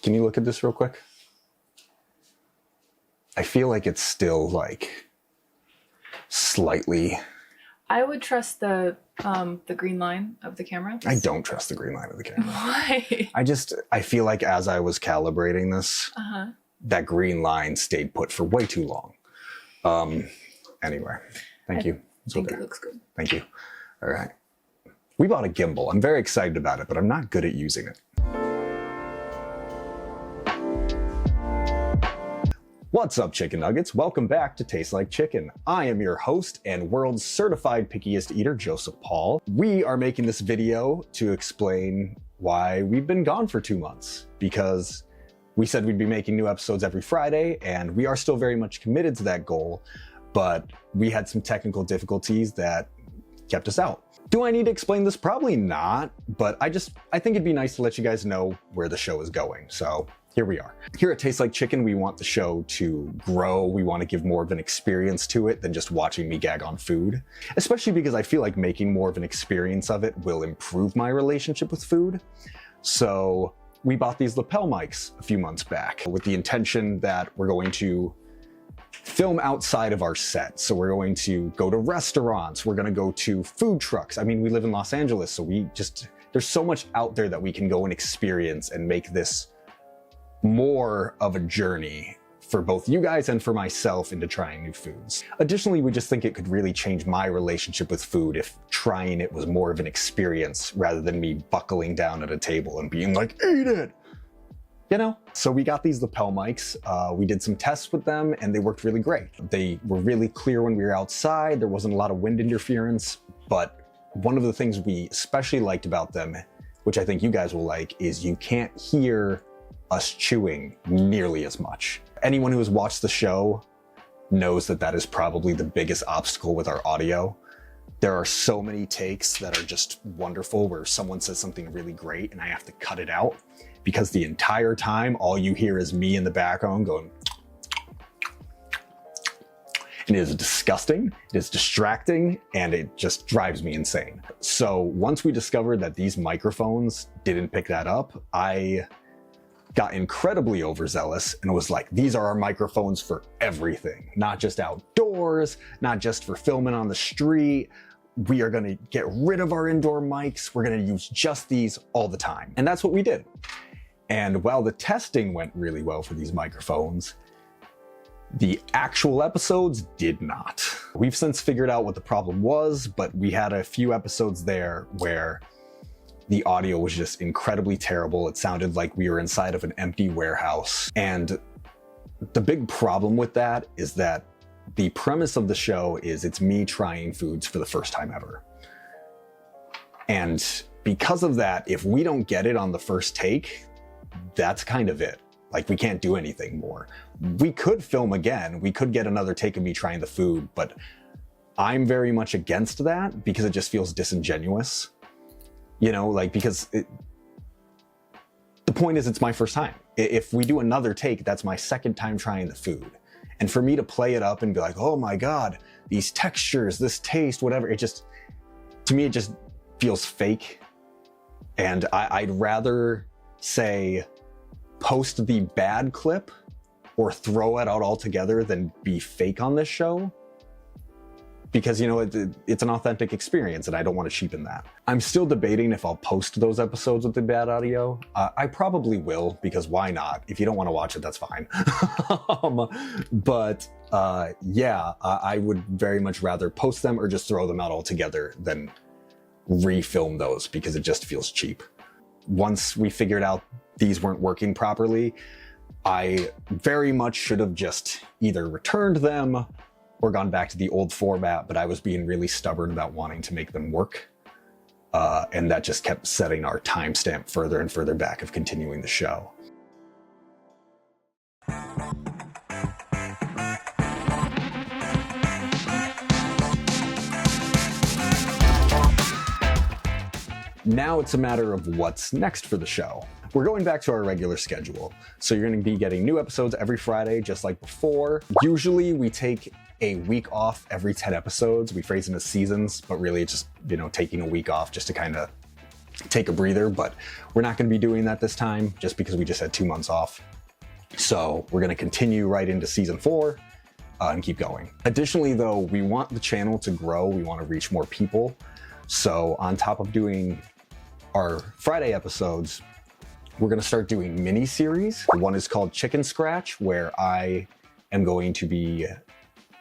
Can you look at this real quick? I feel like it's still like slightly. I would trust the green line of the camera. I don't trust the green line of the camera. Why? I feel like as I was calibrating this, that green line stayed put for way too long. Anyway, thank you. I think it looks good. Thank you. All right. We bought a gimbal. I'm very excited about it, but I'm not good at using it. What's up, chicken nuggets? Welcome back to Taste Like Chicken. I am your host and world's certified pickiest eater, Joseph Paul. We are making this video to explain why we've been gone for 2 months, because we said we'd be making new episodes every Friday, and we are still very much committed to that goal, but we had some technical difficulties that kept us out. Do I need to explain this? Probably not, but I think it'd be nice to let you guys know where the show is going. So here we are. Here at Taste Like Chicken, we want the show to grow. We want to give more of an experience to it than just watching me gag on food, especially because I feel like making more of an experience of it will improve my relationship with food. So we bought these lapel mics a few months back with the intention that we're going to film outside of our set. So we're going to go to restaurants, we're going to go to food trucks. I mean, we live in Los Angeles, so there's so much out there that we can go and experience and make this more of a journey for both you guys and for myself into trying new foods. Additionally, we just think it could really change my relationship with food if trying it was more of an experience rather than me buckling down at a table and being like, eat it! You know? So we got these lapel mics, we did some tests with them, and they worked really great. They were really clear when we were outside, there wasn't a lot of wind interference, but one of the things we especially liked about them, which I think you guys will like, is you can't hear us chewing nearly as much. Anyone who has watched the show knows that that is probably the biggest obstacle with our audio. There are so many takes that are just wonderful where someone says something really great and I have to cut it out because the entire time all you hear is me in the background going, and it is disgusting, it is distracting, and it just drives me insane. So once we discovered that these microphones didn't pick that up, I got incredibly overzealous and was like, these are our microphones for everything, not just outdoors, not just for filming on the street. We are gonna get rid of our indoor mics. We're gonna use just these all the time. And that's what we did. And while the testing went really well for these microphones, the actual episodes did not. We've since figured out what the problem was, but we had a few episodes there where the audio was just incredibly terrible. It sounded like we were inside of an empty warehouse. And the big problem with that is that the premise of the show is it's me trying foods for the first time ever. And because of that, if we don't get it on the first take, that's kind of it. Like, we can't do anything more. We could film again. We could get another take of me trying the food, but I'm very much against that because it just feels disingenuous. You know, like, because the point is it's my first time. If we do another take, that's my second time trying the food. And for me to play it up and be like, oh my God, these textures, this taste, whatever, to me, it just feels fake. And I'd rather say post the bad clip or throw it out altogether than be fake on this show. Because, you know, it's an authentic experience and I don't want to cheapen that. I'm still debating if I'll post those episodes with the bad audio. I probably will, because why not? If you don't want to watch it, that's fine. Yeah, I would very much rather post them or just throw them out altogether than refilm those, because it just feels cheap. Once we figured out these weren't working properly, I very much should have just either returned them or gone back to the old format, but I was being really stubborn about wanting to make them work. And that just kept setting our timestamp further and further back of continuing the show. Now it's a matter of what's next for the show. We're going back to our regular schedule. So you're gonna be getting new episodes every Friday, just like before. Usually we take a week off every 10 episodes. We phrase it as seasons, but really it's just, you know, taking a week off just to kind of take a breather, but we're not going to be doing that this time just because we just had 2 months off. So we're going to continue right into season 4 and keep going. Additionally, though, we want the channel to grow. We want to reach more people. So on top of doing our Friday episodes, we're going to start doing mini series. One is called Chicken Scratch, where I am going to be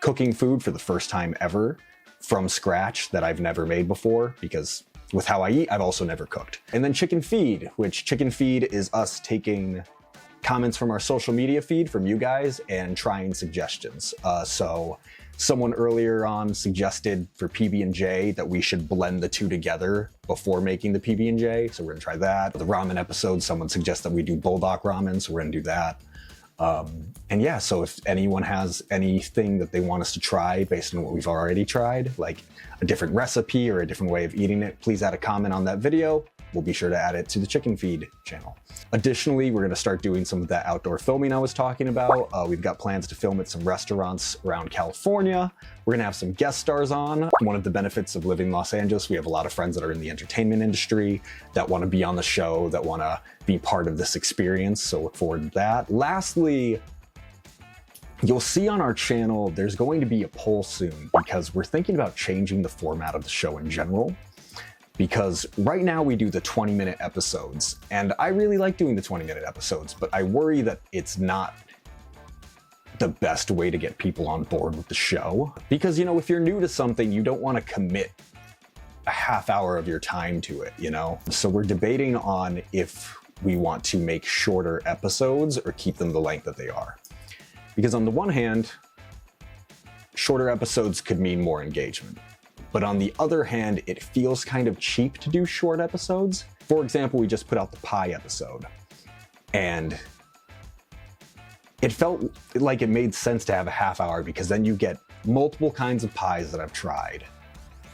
cooking food for the first time ever from scratch that I've never made before, because with how I eat, I've also never cooked. And then Chicken Feed, which Chicken Feed is us taking comments from our social media feed from you guys and trying suggestions. So someone earlier on suggested for PB&J that we should blend the two together before making the PB&J. So we're gonna try that. The ramen episode, someone suggested that we do bulldog ramen, so we're gonna do that. And yeah, so if anyone has anything that they want us to try based on what we've already tried, like a different recipe or a different way of eating it, please add a comment on that video. We'll be sure to add it to the Chicken Feed channel. Additionally, we're gonna start doing some of that outdoor filming I was talking about. We've got plans to film at some restaurants around California. We're gonna have some guest stars on. One of the benefits of living in Los Angeles, we have a lot of friends that are in the entertainment industry that wanna be on the show, that wanna be part of this experience, so look forward to that. Lastly, you'll see on our channel, there's going to be a poll soon because we're thinking about changing the format of the show in general. Because right now we do the 20-minute episodes, and I really like doing the 20-minute episodes, but I worry that it's not the best way to get people on board with the show. Because, you know, if you're new to something, you don't want to commit a half hour of your time to it, you know? So we're debating on if we want to make shorter episodes or keep them the length that they are. Because on the one hand, shorter episodes could mean more engagement. But on the other hand, it feels kind of cheap to do short episodes. For example, we just put out the pie episode, and it felt like it made sense to have a half hour because then you get multiple kinds of pies that I've tried,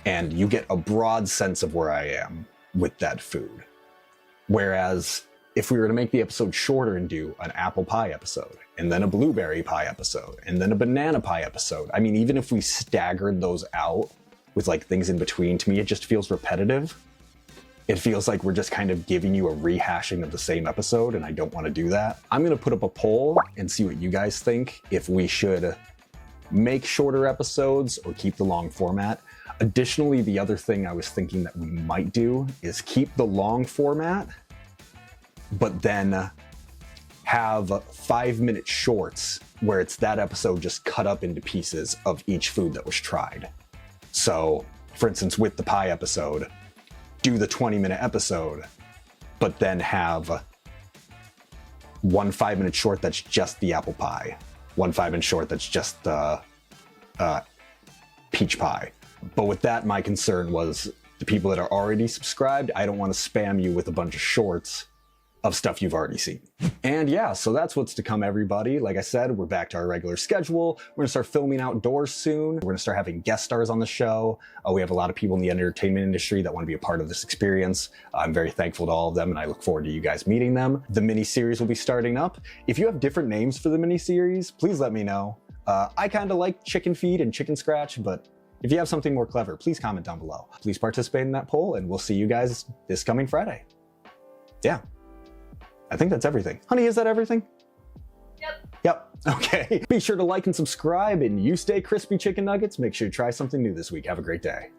and you get a broad sense of where I am with that food. Whereas if we were to make the episode shorter and do an apple pie episode, and then a blueberry pie episode, and then a banana pie episode, I mean, even if we staggered those out, with like things in between, to me it just feels repetitive. It feels like we're just kind of giving you a rehashing of the same episode, and I don't want to do that. I'm gonna put up a poll and see what you guys think, if we should make shorter episodes or keep the long format. Additionally, the other thing I was thinking that we might do is keep the long format, but then have 5-minute shorts where it's that episode just cut up into pieces of each food that was tried. So, for instance, with the pie episode, do the 20-minute episode, but then have one 5-minute short that's just the apple pie, one 5-minute short that's just the peach pie. But with that, my concern was the people that are already subscribed, I don't want to spam you with a bunch of shorts of stuff you've already seen. And yeah, so that's what's to come, everybody. Like I said, we're back to our regular schedule. We're gonna start filming outdoors soon. We're gonna start having guest stars on the show. We have a lot of people in the entertainment industry that want to be a part of this experience. I'm very thankful to all of them, and I look forward to you guys meeting them. The mini-series will be starting up. If you have different names for the mini-series, please let me know. I kind of like Chicken Feed and Chicken Scratch, but if you have something more clever, please comment down below. Please participate in that poll, and we'll see you guys this coming Friday. Yeah. I think that's everything. Honey, is that everything? Yep. Okay. Be sure to like and subscribe, and you stay crispy chicken nuggets. Make sure to try something new this week. Have a great day.